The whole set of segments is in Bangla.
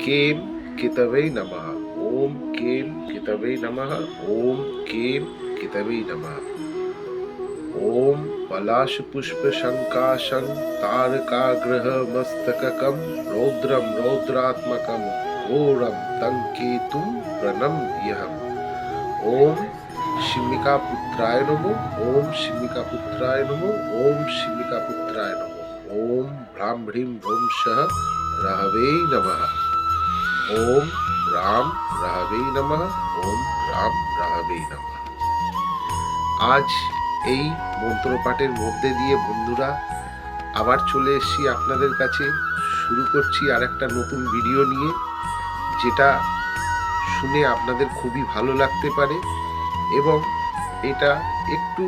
केम केतवे नमः। ओम केम केतवे नमः। ओम केम केतवे नमः। ओम पलाशपुष्पशङ्काशं तारकाग्रहमस्तकं रौद्रं रौद्रात्मकं घोरं तं केतुं प्रणम्यहम्। ओम शिमिकापुत्राय नमो। ओम शिमिकापुत्राय नमो। ओम शिमिकापुत्राय नमो। ओम भ्रां भ्रीं भ्रंशः रहवे नमः। ओम राम रहवे नमः। ओम राम रहवे नमः। আজ এই মন্ত্রপাঠের মধ্যে দিয়ে বন্ধুরা আবার চলে এসেছি আপনাদের কাছে। শুরু করছি আর একটা নতুন ভিডিও নিয়ে, যেটা শুনে আপনাদের খুবই ভালো লাগতে পারে। এবং এটা একটু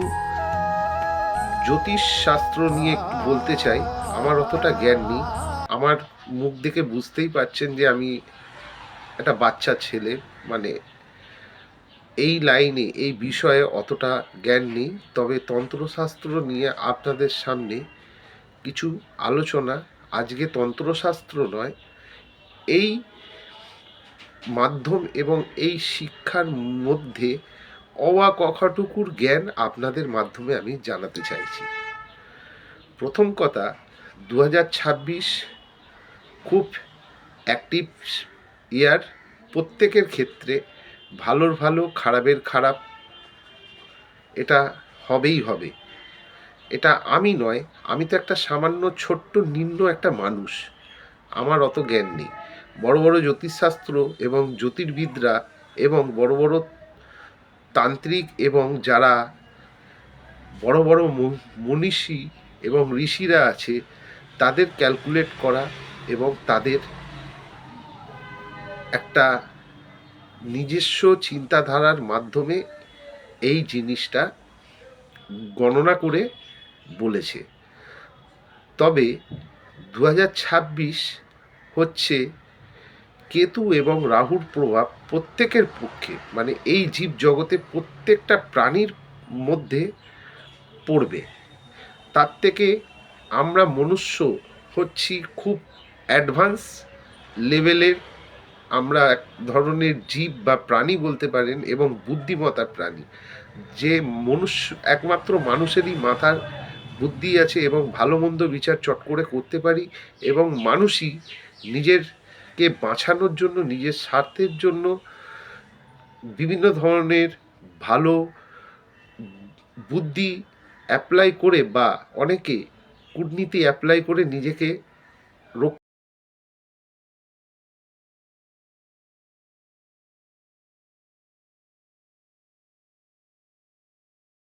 জ্যোতিষ শাস্ত্র নিয়ে একটু বলতে চাই। আমার অতটা জ্ঞান নেই, আমার মুখ দেখে বুঝতেই পারছেন যে আমি একটা বাচ্চা ছেলে, মানে এই লাইনে এই বিষয়ে অতটা জ্ঞান নেই। তবে তন্ত্রশাস্ত্র নিয়ে আপনাদের সামনে কিছু আলোচনা, আজকে তন্ত্রশাস্ত্র নয়, এই মাধ্যম এবং এই শিক্ষার মধ্যে অওয়া কখাটুকুর জ্ঞান আপনাদের মাধ্যমে আমি জানাতে চাইছি। প্রথম কথা, 2026 খুব অ্যাক্টিভ ইয়ার। প্রত্যেকের ক্ষেত্রে ভালোর ভালো, খারাপের খারাপ, এটা হবেই হবে। এটা আমি নয়, আমি তো একটা সামান্য ছোট্ট নিম্ন একটা মানুষ, আমার অত জ্ঞান নেই। বড় বড় জ্যোতিষশাস্ত্র এবং জ্যোতির্বিদরা এবং বড় বড় তান্ত্রিক এবং যারা বড় বড় মনীষী এবং ঋষিরা আছে, তাদের ক্যালকুলেট করা এবং তাদের একটা নিজস্ব চিন্তাধারার মাধ্যমে এই জিনিসটা গণনা করে বলেছে। তবে 2026 হচ্ছে কেতু এবং রাহুর প্রভাব প্রত্যেকের পক্ষে, মানে এই জীব জগতে প্রত্যেকটা প্রাণীর মধ্যে পড়বে। তার থেকে আমরা মনুষ্য হচ্ছি খুব অ্যাডভান্স লেভেলের, আমরা এক ধরনের জীব বা প্রাণী বলতে পারেন, এবং বুদ্ধিমত্তার প্রাণী। যে মনুষ্য, একমাত্র মানুষেরই মাথার বুদ্ধি আছে এবং ভালো মন্দ বিচার চট করে করতে পারি, এবং মানুষই নিজেরকে বাঁচানোর জন্য, নিজের স্বার্থের জন্য বিভিন্ন ধরনের ভালো বুদ্ধি অ্যাপ্লাই করে বা অনেকে কূটনীতি অ্যাপ্লাই করে নিজেকে